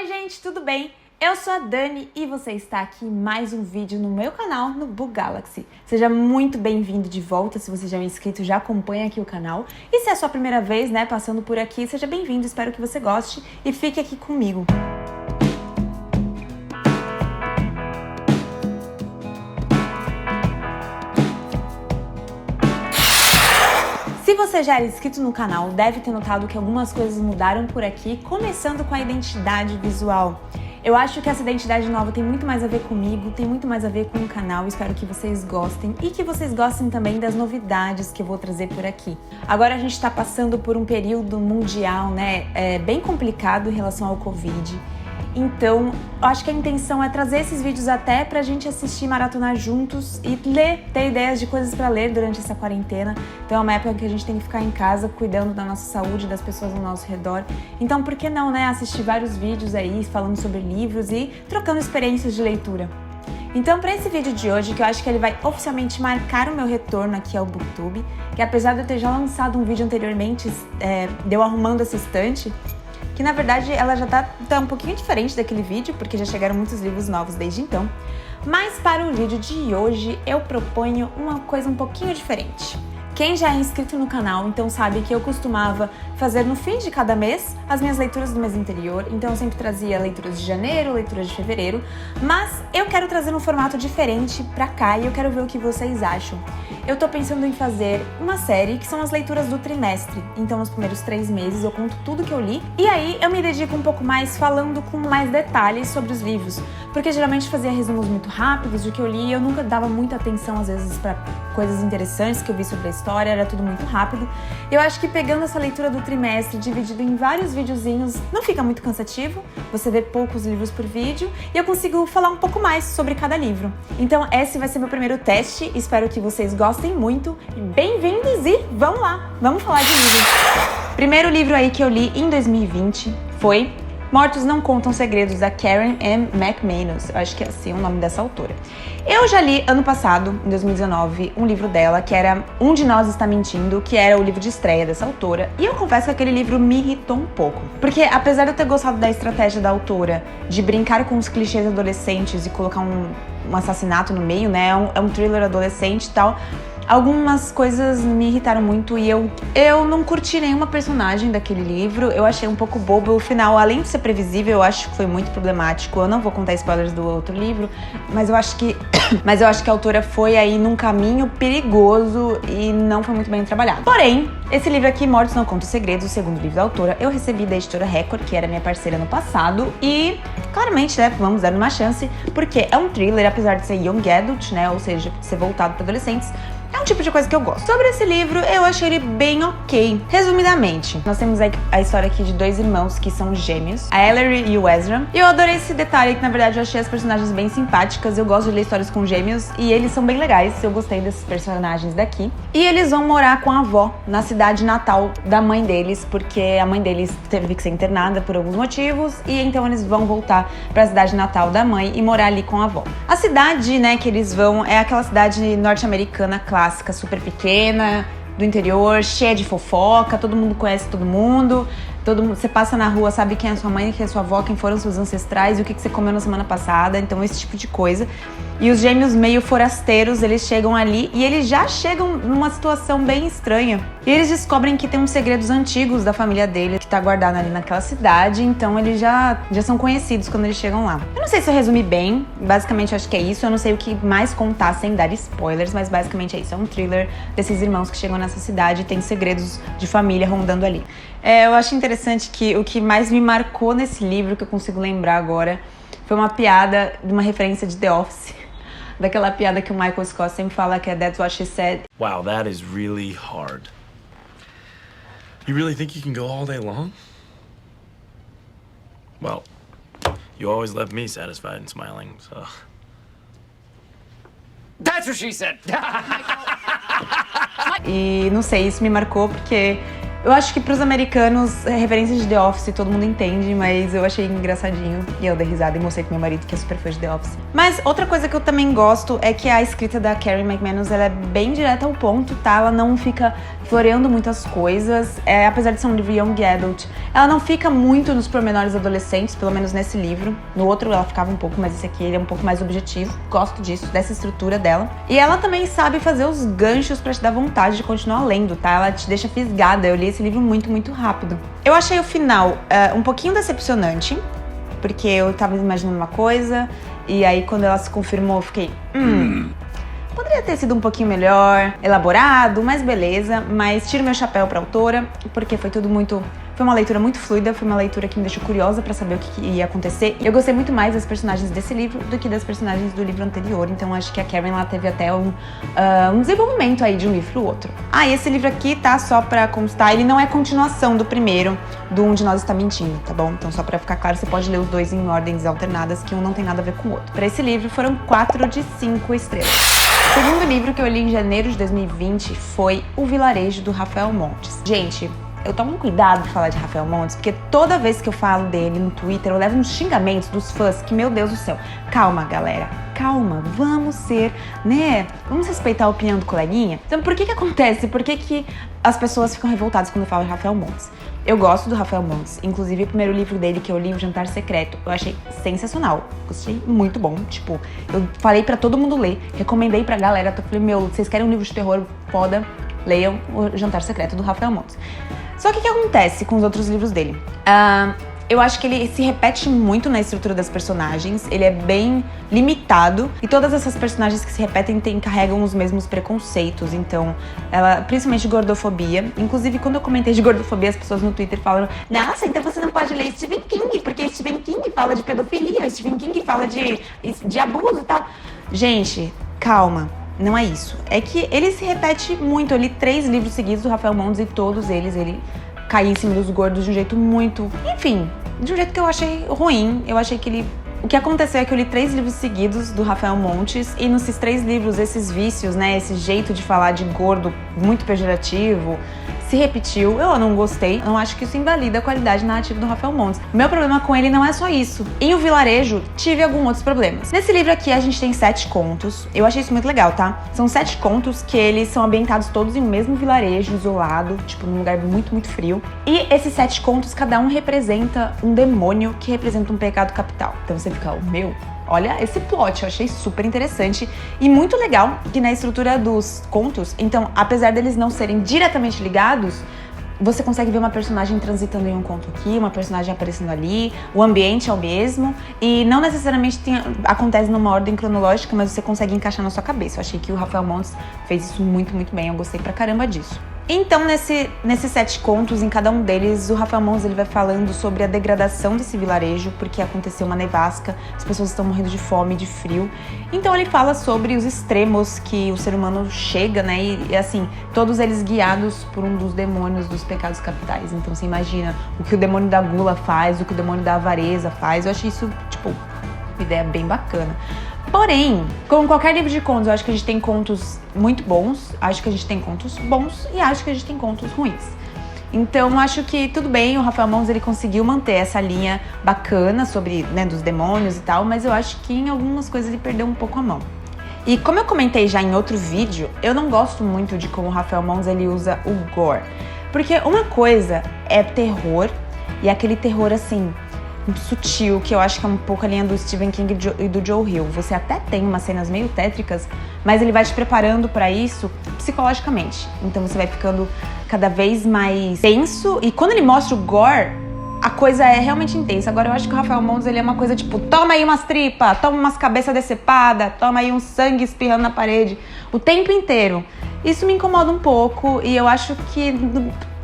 Oi gente, tudo bem? Eu sou a Dani e você está aqui em mais um vídeo no meu canal, no Book Galaxy. Seja muito bem-vindo de volta, se você já é inscrito, já acompanha aqui o canal. E se é a sua primeira vez, né, passando por aqui, seja bem-vindo, espero que você goste e fique aqui comigo. Se você já era inscrito no canal, deve ter notado que algumas coisas mudaram por aqui, começando com a identidade visual. Eu acho que essa identidade nova tem muito mais a ver comigo, tem muito mais a ver com o canal, espero que vocês gostem e que vocês gostem também das novidades que eu vou trazer por aqui. Agora a gente está passando por um período mundial, né, bem complicado em relação ao Covid. Então, eu acho que a intenção é trazer esses vídeos até pra gente assistir, maratonar juntos e ler, ter ideias de coisas pra ler durante essa quarentena. Então é uma época que a gente tem que ficar em casa, cuidando da nossa saúde, das pessoas ao nosso redor. Então, por que não, né, assistir vários vídeos aí falando sobre livros e trocando experiências de leitura. Então, para esse vídeo de hoje, que eu acho que ele vai oficialmente marcar o meu retorno aqui ao Booktube, que apesar de eu ter já lançado um vídeo anteriormente, de eu arrumando essa estante, que na verdade ela já tá um pouquinho diferente daquele vídeo, porque já chegaram muitos livros novos desde então. Mas para o vídeo de hoje eu proponho uma coisa um pouquinho diferente. Quem já é inscrito no canal, então sabe que eu costumava fazer no fim de cada mês as minhas leituras do mês anterior, então eu sempre trazia leituras de janeiro, leituras de fevereiro, mas eu quero trazer um formato diferente pra cá e eu quero ver o que vocês acham. Eu tô pensando em fazer uma série que são as leituras do trimestre, então nos primeiros 3 meses eu conto tudo que eu li e aí eu me dedico um pouco mais falando com mais detalhes sobre os livros, porque geralmente fazia resumos muito rápidos do que eu li e eu nunca dava muita atenção às vezes pra coisas interessantes que eu vi sobre a história, era tudo muito rápido. Eu acho que pegando essa leitura do trimestre, dividido em vários videozinhos, não fica muito cansativo, você vê poucos livros por vídeo, e eu consigo falar um pouco mais sobre cada livro. Então esse vai ser meu primeiro teste, espero que vocês gostem muito, bem-vindos e vamos lá, vamos falar de livros. Primeiro livro aí que eu li em 2020 foi Mortos Não Contam Segredos, da Karen M. McManus, eu acho que é assim o nome dessa autora. Eu já li ano passado, em 2019, um livro dela, que era Um de Nós Está Mentindo, que era o livro de estreia dessa autora, e eu confesso que aquele livro me irritou um pouco. Porque apesar de eu ter gostado da estratégia da autora de brincar com os clichês adolescentes e colocar um assassinato no meio, né, é um thriller adolescente e tal, algumas coisas me irritaram muito e eu não curti nenhuma personagem daquele livro, eu achei um pouco bobo o final, além de ser previsível, eu acho que foi muito problemático. Eu não vou contar spoilers do outro livro, mas eu acho que a autora foi aí num caminho perigoso e não foi muito bem trabalhado. Porém, esse livro aqui, Mortos Não Contam Segredos, o segundo livro da autora, eu recebi da editora Record, que era minha parceira no passado, e claramente, né, vamos dar uma chance, porque é um thriller, apesar de ser young adult, né, ou seja, ser voltado para adolescentes. É um tipo de coisa que eu gosto. Sobre esse livro, eu achei ele bem ok. Resumidamente, nós temos a história aqui de 2 irmãos que são gêmeos, a Ellery e o Ezra. E eu adorei esse detalhe, que na verdade eu achei as personagens bem simpáticas. Eu gosto de ler histórias com gêmeos e eles são bem legais. Eu gostei desses personagens daqui. E eles vão morar com a avó na cidade natal da mãe deles, porque a mãe deles teve que ser internada por alguns motivos. E então eles vão voltar para a cidade natal da mãe e morar ali com a avó. A cidade, né, que eles vão é aquela cidade norte-americana clássica, super pequena, do interior, cheia de fofoca, todo mundo conhece todo mundo, você passa na rua, sabe quem é sua mãe, quem é sua avó, quem foram seus ancestrais e o que você comeu na semana passada, então esse tipo de coisa. E os gêmeos meio forasteiros, eles chegam ali e eles já chegam numa situação bem estranha. E eles descobrem que tem uns segredos antigos da família dele que tá guardado ali naquela cidade, então eles já são conhecidos quando eles chegam lá. Eu não sei se eu resumi bem, basicamente eu acho que é isso, eu não sei o que mais contar sem dar spoilers, mas basicamente é isso, é um thriller desses irmãos que chegam nessa cidade e tem segredos de família rondando ali. Eu acho interessante que o que mais me marcou nesse livro, que eu consigo lembrar agora, foi uma piada de uma referência de The Office. Daquela piada que o Michael Scott sempre fala, que é That's What She Said. Wow, that is really hard. You really think you can go all day long? Well, you always left me satisfied and smiling, so... That's what she said! E não sei, isso me marcou porque eu acho que pros americanos, referências de The Office todo mundo entende, mas eu achei engraçadinho e eu dei risada e mostrei pro meu marido que é super fã de The Office. Mas outra coisa que eu também gosto é que a escrita da Karen McManus, ela é bem direta ao ponto, tá? Ela não fica floreando muitas coisas. Apesar de ser um livro young adult, ela não fica muito nos pormenores adolescentes, pelo menos nesse livro. No outro ela ficava um pouco, mas esse aqui ele é um pouco mais objetivo. Gosto disso, dessa estrutura dela. E ela também sabe fazer os ganchos pra te dar vontade de continuar lendo, tá? Ela te deixa fisgada. Eu li esse livro muito, muito rápido. Eu achei o final um pouquinho decepcionante, porque eu tava imaginando uma coisa, e aí quando ela se confirmou, eu fiquei... Poderia ter sido um pouquinho melhor, elaborado, mas beleza. Mas tiro meu chapéu pra autora, porque foi tudo muito... Foi uma leitura muito fluida, foi uma leitura que me deixou curiosa pra saber o que ia acontecer. Eu gostei muito mais das personagens desse livro do que das personagens do livro anterior. Então acho que a Karen, ela teve até um desenvolvimento aí de um livro pro outro. E esse livro aqui, tá? Só pra constar, ele não é continuação do primeiro, do Um de Nós Está Mentindo, tá bom? Então só pra ficar claro, você pode ler os dois em ordens alternadas, que um não tem nada a ver com o outro. Pra esse livro foram 4 de 5 estrelas. O segundo livro que eu li em janeiro de 2020 foi O Vilarejo, do Rafael Montes. Gente, eu tomo cuidado de falar de Rafael Montes, porque toda vez que eu falo dele no Twitter, eu levo uns xingamentos dos fãs, que, meu Deus do céu. Calma, galera. Calma. Vamos ser, né? Vamos respeitar a opinião do coleguinha. Então, por que acontece? Por que as pessoas ficam revoltadas quando eu falo de Rafael Montes? Eu gosto do Rafael Montes. Inclusive, o primeiro livro dele, que eu li, O Jantar Secreto, eu achei sensacional. Gostei muito bom. Tipo, eu falei pra todo mundo ler. Recomendei pra galera. Eu falei, vocês querem um livro de terror foda? Leiam O Jantar Secreto, do Rafael Montes. Só que o que acontece com os outros livros dele? Eu acho que ele se repete muito na estrutura das personagens, ele é bem limitado, e todas essas personagens que se repetem carregam os mesmos preconceitos. Então, principalmente gordofobia. Inclusive, quando eu comentei de gordofobia, as pessoas no Twitter falaram: nossa, então você não pode ler Stephen King, porque Stephen King fala de pedofilia, Stephen King fala de abuso e tal. Gente, calma. Não é isso. É que ele se repete muito. Eu li 3 livros seguidos do Rafael Montes e todos eles, ele caía em cima dos gordos de um jeito muito... Enfim, de um jeito que eu achei ruim. Eu achei que ele... O que aconteceu é que eu li 3 livros seguidos do Rafael Montes e nesses 3 livros, esses vícios, né, esse jeito de falar de gordo muito pejorativo, se repetiu. Eu não gostei. Não acho que isso invalida a qualidade narrativa do Rafael Montes. O meu problema com ele não é só isso. Em O Vilarejo, tive alguns outros problemas. Nesse livro aqui, a gente tem 7 contos. Eu achei isso muito legal, tá? São 7 contos que eles são ambientados todos em um mesmo vilarejo, isolado, tipo, num lugar muito, muito frio. E esses 7 contos, cada um representa um demônio que representa um pecado capital. Então você fica, olha esse plot, eu achei super interessante e muito legal que na estrutura dos contos, então, apesar deles não serem diretamente ligados, você consegue ver uma personagem transitando em um conto aqui, uma personagem aparecendo ali, o ambiente é o mesmo e não necessariamente acontece numa ordem cronológica, mas você consegue encaixar na sua cabeça. Eu achei que o Rafael Montes fez isso muito, muito bem, eu gostei pra caramba disso. Então, nesses 7 contos, em cada um deles, o Rafael Montes ele vai falando sobre a degradação desse vilarejo, porque aconteceu uma nevasca, as pessoas estão morrendo de fome, de frio. Então ele fala sobre os extremos que o ser humano chega, né? E assim, todos eles guiados por um dos demônios dos pecados capitais. Então você imagina o que o demônio da gula faz, o que o demônio da avareza faz. Eu achei isso, tipo, uma ideia bem bacana. Porém, como qualquer livro de contos, eu acho que a gente tem contos muito bons, acho que a gente tem contos bons e acho que a gente tem contos ruins. Então, acho que tudo bem, o Rafael Montes ele conseguiu manter essa linha bacana sobre, né, dos demônios e tal, mas eu acho que em algumas coisas ele perdeu um pouco a mão. E como eu comentei já em outro vídeo, eu não gosto muito de como o Rafael Montes ele usa o gore. Porque uma coisa é terror, e aquele terror assim... sutil, que eu acho que é um pouco a linha do Stephen King e do Joe Hill. Você até tem umas cenas meio tétricas, mas ele vai te preparando pra isso psicologicamente. Então você vai ficando cada vez mais tenso, e quando ele mostra o gore, a coisa é realmente intensa. Agora eu acho que o Rafael Montes ele é uma coisa tipo, toma aí umas tripas, toma umas cabeças decepadas, toma aí um sangue espirrando na parede, o tempo inteiro. Isso me incomoda um pouco, e eu acho que...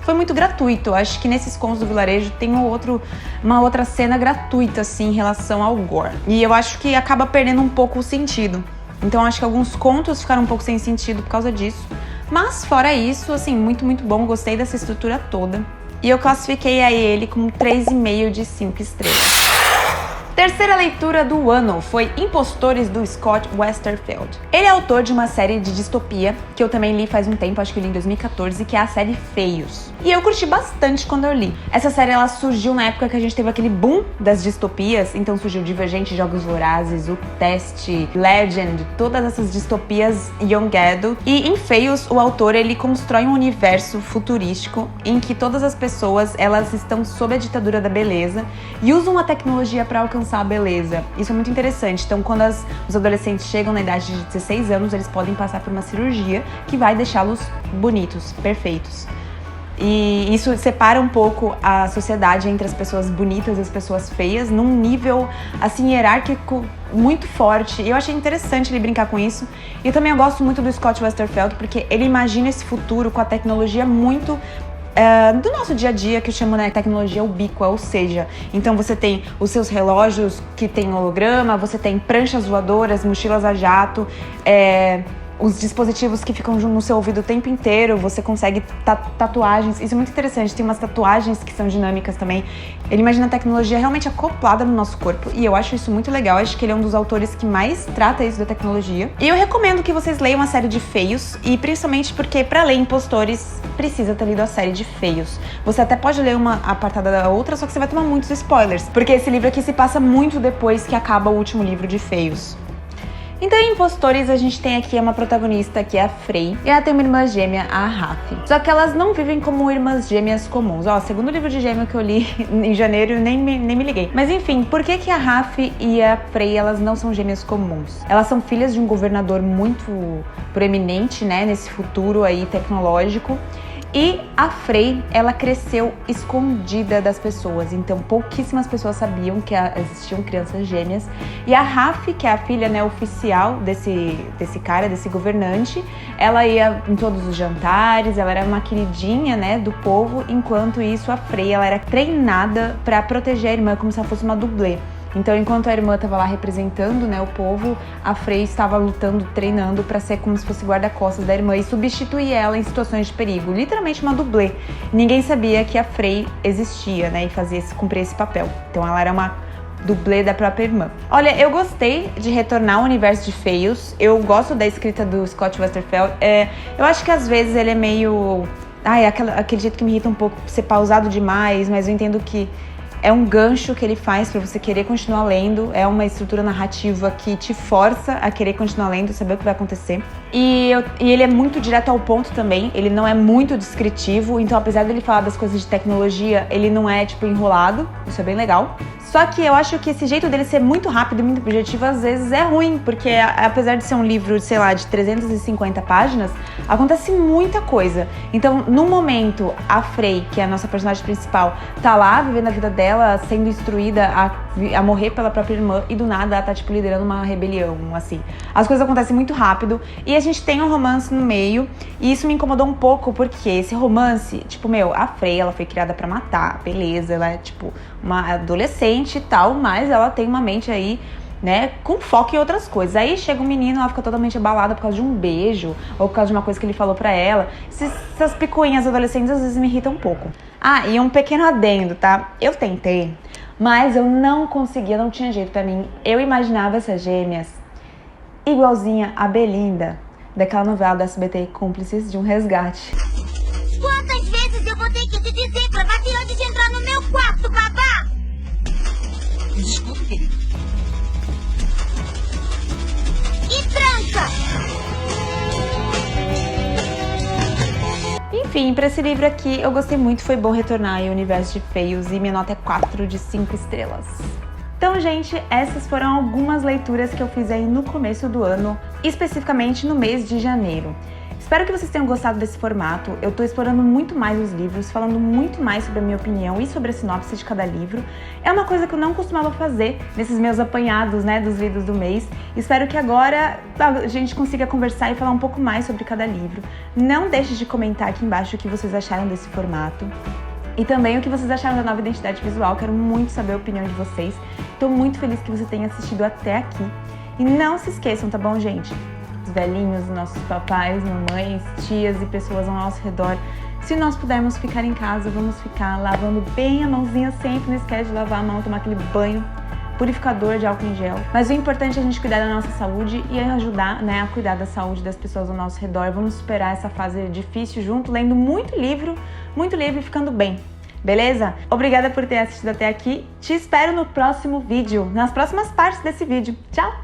foi muito gratuito. Eu acho que nesses contos do vilarejo tem uma outra cena gratuita, assim, em relação ao gore. E eu acho que acaba perdendo um pouco o sentido. Então eu acho que alguns contos ficaram um pouco sem sentido por causa disso. Mas fora isso, assim, muito, muito bom. Gostei dessa estrutura toda. E eu classifiquei aí ele com 3,5 de 5 estrelas. Terceira leitura do ano foi Impostores, do Scott Westerfeld. Ele é autor de uma série de distopia, que eu também li faz um tempo, acho que eu li em 2014, que é a série Feios. E eu curti bastante quando eu li. Essa série, ela surgiu na época que a gente teve aquele boom das distopias, então surgiu Divergente, Jogos Vorazes, O Teste, Legend, todas essas distopias young adult. E em Feios, o autor, ele constrói um universo futurístico em que todas as pessoas, elas estão sob a ditadura da beleza e usam a tecnologia para alcançar a beleza. Isso é muito interessante. Então, quando os adolescentes chegam na idade de 16 anos, eles podem passar por uma cirurgia que vai deixá-los bonitos, perfeitos. E isso separa um pouco a sociedade entre as pessoas bonitas e as pessoas feias, num nível, assim, hierárquico muito forte. E eu achei interessante ele brincar com isso. E também eu gosto muito do Scott Westerfeld, porque ele imagina esse futuro com a tecnologia muito do nosso dia a dia, que eu chamo, né, tecnologia ubíqua, ou seja, então você tem os seus relógios que tem holograma, você tem pranchas voadoras, mochilas a jato, os dispositivos que ficam no seu ouvido o tempo inteiro, você consegue tatuagens, isso é muito interessante, tem umas tatuagens que são dinâmicas também. Ele imagina a tecnologia realmente acoplada no nosso corpo e eu acho isso muito legal, acho que ele é um dos autores que mais trata isso da tecnologia. E eu recomendo que vocês leiam a série de Feios, e principalmente porque para ler Impostores precisa ter lido a série de Feios. Você até pode ler uma apartada da outra, só que você vai tomar muitos spoilers, porque esse livro aqui se passa muito depois que acaba o último livro de Feios. Então, em Impostores, a gente tem aqui uma protagonista, que é a Frey, e ela tem uma irmã gêmea, a Raf. Só que elas não vivem como irmãs gêmeas comuns. Ó, segundo livro de gêmeo que eu li em janeiro, nem me liguei. Mas enfim, por que a Raf e a Frey, elas não são gêmeas comuns? Elas são filhas de um governador muito proeminente, né, nesse futuro aí tecnológico. E a Frey, ela cresceu escondida das pessoas, então pouquíssimas pessoas sabiam que existiam crianças gêmeas. E a Raf, que é a filha, né, oficial desse cara, desse governante, ela ia em todos os jantares, ela era uma queridinha, né, do povo. Enquanto isso, a Frey, ela era treinada para proteger a irmã como se ela fosse uma dublê. Então, enquanto a irmã estava lá representando, né, o povo, a Frey estava lutando, treinando para ser como se fosse guarda-costas da irmã e substituir ela em situações de perigo. Literalmente uma dublê. Ninguém sabia que a Frey existia, né, e cumprir esse papel. Então, ela era uma dublê da própria irmã. Olha, eu gostei de retornar ao universo de Feios. Eu gosto da escrita do Scott Westerfeld. Eu acho que às vezes ele é meio... aquele jeito que me irrita um pouco, ser pausado demais, mas eu entendo que é um gancho que ele faz para você querer continuar lendo, é uma estrutura narrativa que te força a querer continuar lendo, saber o que vai acontecer. E ele é muito direto ao ponto também, ele não é muito descritivo, então apesar dele falar das coisas de tecnologia, ele não é, tipo, enrolado, isso é bem legal. Só que eu acho que esse jeito dele ser muito rápido e muito objetivo, às vezes é ruim, porque apesar de ser um livro, sei lá, de 350 páginas, acontece muita coisa. Então, no momento, a Frey, que é a nossa personagem principal, tá lá vivendo a vida dela, sendo instruída a morrer pela própria irmã, e do nada ela tá, tipo, liderando uma rebelião, assim. As coisas acontecem muito rápido, e a gente tem um romance no meio, e isso me incomodou um pouco, porque esse romance, tipo, a Frey, ela foi criada pra matar, beleza, ela é, tipo, uma adolescente e tal, mas ela tem uma mente aí, né, com foco em outras coisas. Aí chega um menino, ela fica totalmente abalada por causa de um beijo, ou por causa de uma coisa que ele falou pra ela. Essas picuinhas adolescentes às vezes me irritam um pouco. Ah, e um pequeno adendo, tá? Eu tentei, mas eu não conseguia, não tinha jeito pra mim. Eu imaginava essas gêmeas igualzinha a Belinda, daquela novela da SBT, Cúmplices de um Resgate. Quantas vezes eu vou ter que te dizer pra bater antes de entrar no meu quarto, babá? Desculpa, querido. E tranca! Enfim, pra esse livro aqui, eu gostei muito, foi bom retornar ao universo de Feios, e minha nota é 4 de 5 estrelas. Então, gente, essas foram algumas leituras que eu fiz aí no começo do ano, especificamente no mês de janeiro. Espero que vocês tenham gostado desse formato. Eu tô explorando muito mais os livros, falando muito mais sobre a minha opinião e sobre a sinopse de cada livro. É uma coisa que eu não costumava fazer nesses meus apanhados, né, dos livros do mês. Espero que agora a gente consiga conversar e falar um pouco mais sobre cada livro. Não deixe de comentar aqui embaixo o que vocês acharam desse formato. E também o que vocês acharam da nova identidade visual. Quero muito saber a opinião de vocês. Tô muito feliz que você tenha assistido até aqui. E não se esqueçam, tá bom, gente? Os velhinhos, nossos papais, mamães, tias e pessoas ao nosso redor. Se nós pudermos ficar em casa, vamos ficar lavando bem a mãozinha sempre. Não esquece de lavar a mão, tomar aquele banho purificador de álcool em gel. Mas o importante é a gente cuidar da nossa saúde e ajudar, né, a cuidar da saúde das pessoas ao nosso redor. Vamos superar essa fase difícil junto, lendo muito livro e ficando bem. Beleza? Obrigada por ter assistido até aqui. Te espero no próximo vídeo, nas próximas partes desse vídeo. Tchau!